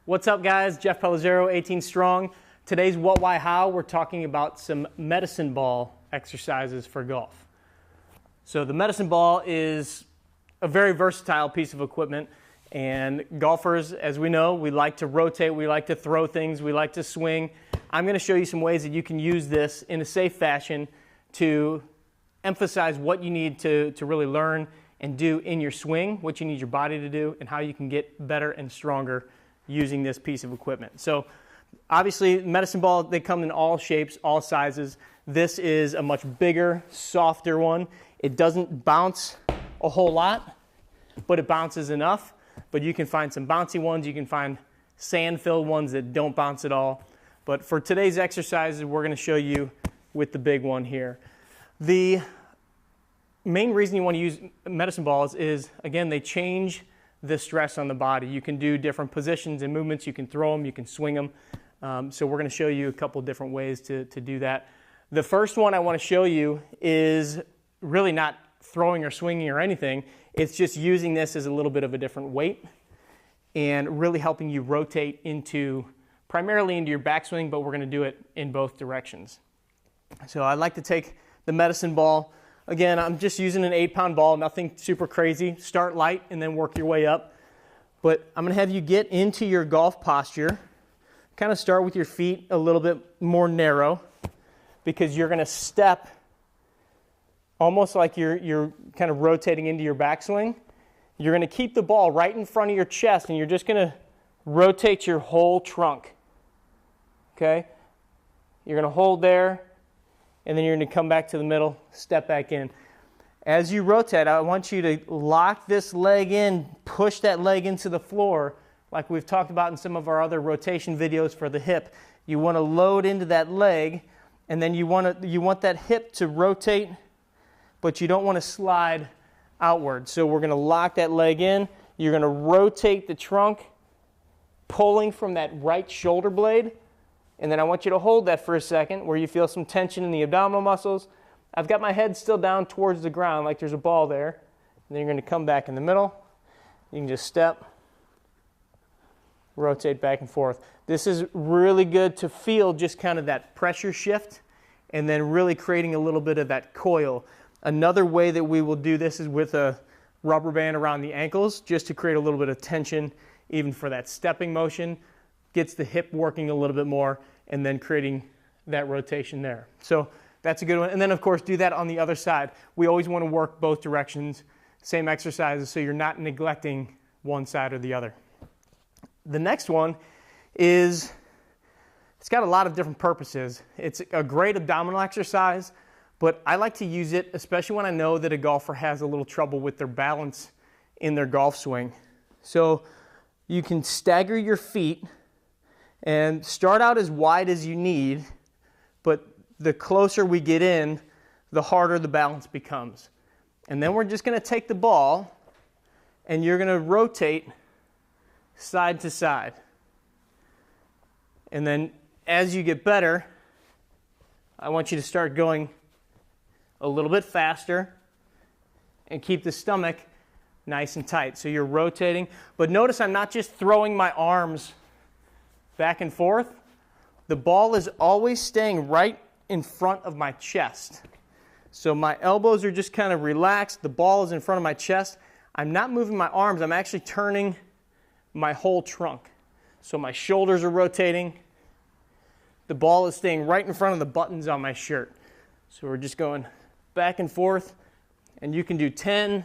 What's up, guys? Jeff PELIZZARO, 18 Strong. Today's What, Why, How, we're talking about some medicine ball exercises for golf. So the medicine ball is a very versatile piece of equipment, and golfers, as we know, we like to rotate, we like to throw things, we like to swing. I'm going to show you some ways that you can use this in a safe fashion to emphasize what you need to really learn and do in your swing, what you need your body to do, and how you can get better and stronger using this piece of equipment. So obviously, medicine ball, they come in all shapes, all sizes. This is a much bigger, softer one. It doesn't bounce a whole lot, but it bounces enough. But you can find some bouncy ones. You can find sand-filled ones that don't bounce at all. But for today's exercises, we're going to show you with the big one here. The main reason you want to use medicine balls is, again, they change the stress on the body. You can do different positions and movements. You can throw them, you can swing them. So we're going to show you a couple different ways to do that. The first one I want to show you is really not throwing or swinging or anything. It's just using this as a little bit of a different weight and really helping you rotate primarily into your backswing, but we're going to do it in both directions. So I like to take the medicine ball. Again, I'm just using an 8-pound ball, nothing super crazy. Start light and then work your way up. But I'm going to have you get into your golf posture. Kind of start with your feet a little bit more narrow because you're going to step almost like you're kind of rotating into your backswing. You're going to keep the ball right in front of your chest and you're just going to rotate your whole trunk. Okay? You're going to hold there. And then you're going to come back to the middle, step back in. As you rotate, I want you to lock this leg in, push that leg into the floor, like we've talked about in some of our other rotation videos for the hip. You want to load into that leg, and then you want that hip to rotate, but you don't want to slide outward. So we're going to lock that leg in. You're going to rotate the trunk, pulling from that right shoulder blade. And then I want you to hold that for a second where you feel some tension in the abdominal muscles. I've got my head still down towards the ground like there's a ball there. And then you're going to come back in the middle. You can just step, rotate back and forth. This is really good to feel just kind of that pressure shift and then really creating a little bit of that coil. Another way that we will do this is with a rubber band around the ankles just to create a little bit of tension even for that stepping motion. Gets the hip working a little bit more and then creating that rotation there. So that's a good one. And then, of course, do that on the other side. We always want to work both directions, same exercises, so you're not neglecting one side or the other. The next one it's got a lot of different purposes. It's a great abdominal exercise, but I like to use it, especially when I know that a golfer has a little trouble with their balance in their golf swing. So you can stagger your feet and start out as wide as you need, but the closer we get in, the harder the balance becomes. And then we're just going to take the ball and you're going to rotate side to side. And then as you get better, I want you to start going a little bit faster and keep the stomach nice and tight. So you're rotating, but notice I'm not just throwing my arms back and forth. The ball is always staying right in front of my chest. So my elbows are just kind of relaxed. The ball is in front of my chest. I'm not moving my arms. I'm actually turning my whole trunk. So my shoulders are rotating. The ball is staying right in front of the buttons on my shirt. So we're just going back and forth. And you can do 10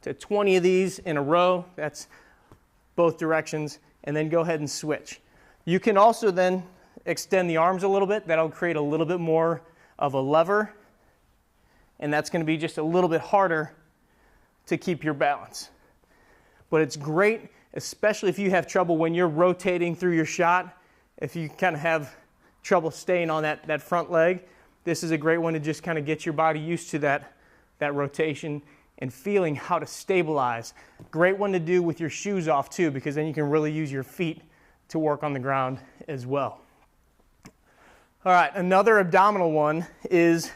to 20 of these in a row. That's both directions. And then go ahead and switch. You can also then extend the arms a little bit. That'll create a little bit more of a lever. And that's going to be just a little bit harder to keep your balance. But it's great, especially if you have trouble when you're rotating through your shot. If you kind of have trouble staying on that front leg, this is a great one to just kind of get your body used to that rotation and feeling how to stabilize. Great one to do with your shoes off too, because then you can really use your feet to work on the ground as well. All right, another abdominal one is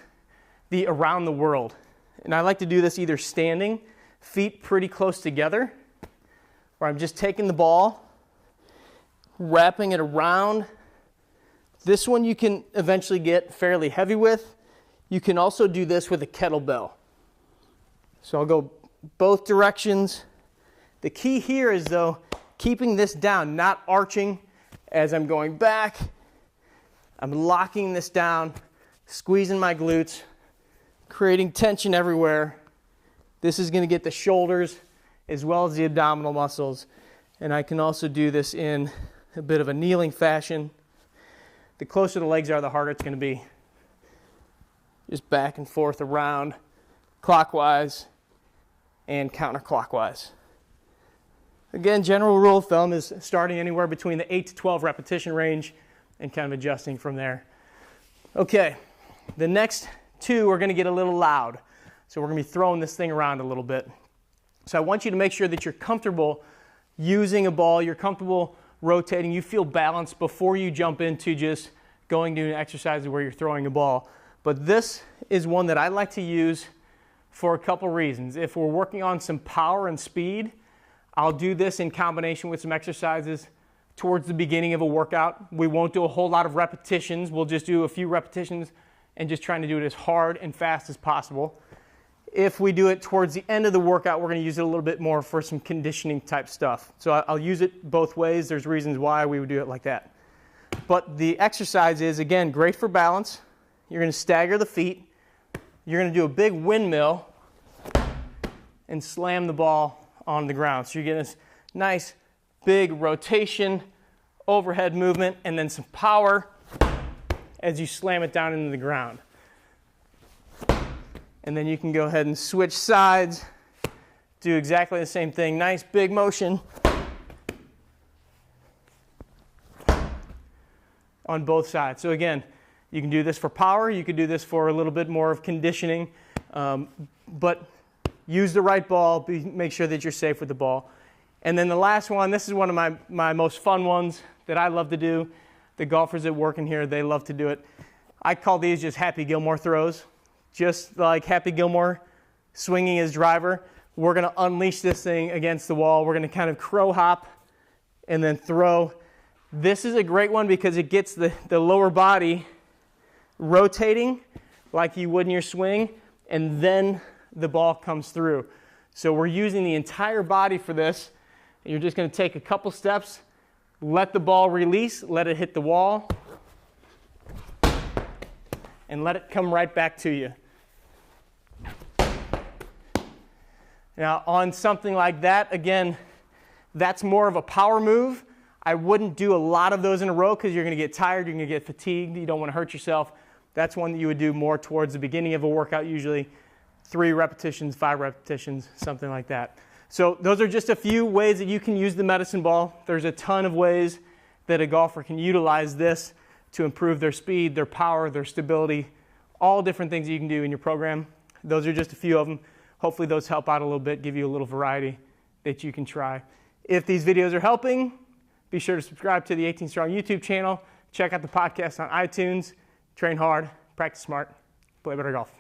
the around the world. And I like to do this either standing, feet pretty close together, where I'm just taking the ball, wrapping it around. This one you can eventually get fairly heavy with. You can also do this with a kettlebell. So I'll go both directions. The key here is, though, keeping this down, not arching as I'm going back. I'm locking this down, squeezing my glutes, creating tension everywhere. This is going to get the shoulders as well as the abdominal muscles. And I can also do this in a bit of a kneeling fashion. The closer the legs are, the harder it's going to be. Just back and forth around, clockwise and counterclockwise. Again, general rule of thumb is starting anywhere between the 8 to 12 repetition range and kind of adjusting from there. Okay, the next two are going to get a little loud. So we're going to be throwing this thing around a little bit. So I want you to make sure that you're comfortable using a ball, you're comfortable rotating, you feel balanced before you jump into just going to an exercise where you're throwing a ball. But this is one that I like to use for a couple reasons. If we're working on some power and speed, I'll do this in combination with some exercises towards the beginning of a workout. We won't do a whole lot of repetitions. We'll just do a few repetitions and just trying to do it as hard and fast as possible. If we do it towards the end of the workout, we're going to use it a little bit more for some conditioning type stuff. So I'll use it both ways. There's reasons why we would do it like that. But the exercise is, again, great for balance. You're going to stagger the feet. You're going to do a big windmill and slam the ball on the ground. So you're getting this nice big rotation, overhead movement, and then some power as you slam it down into the ground. And then you can go ahead and switch sides, do exactly the same thing. Nice big motion on both sides. So again, you can do this for power, you could do this for a little bit more of conditioning, but use the right ball, make sure that you're safe with the ball. And then the last one, this is one of my most fun ones that I love to do. The golfers that work in here, they love to do it. I call these just Happy Gilmore throws. Just like Happy Gilmore swinging his driver, we're going to unleash this thing against the wall. We're going to kind of crow hop and then throw. This is a great one because it gets the lower body rotating like you would in your swing, and then the ball comes through. So we're using the entire body for this. You're just going to take a couple steps, let the ball release, let it hit the wall, and let it come right back to you. Now, on something like that, again, that's more of a power move. I wouldn't do a lot of those in a row because you're going to get tired, you're going to get fatigued, you don't want to hurt yourself. That's one that you would do more towards the beginning of a workout, usually 3 repetitions, 5 repetitions, something like that. So those are just a few ways that you can use the medicine ball. There's a ton of ways that a golfer can utilize this to improve their speed, their power, their stability, all different things you can do in your program. Those are just a few of them. Hopefully those help out a little bit, give you a little variety that you can try. If these videos are helping, be sure to subscribe to the 18 Strong YouTube channel. Check out the podcast on iTunes. Train hard, practice smart, play better golf.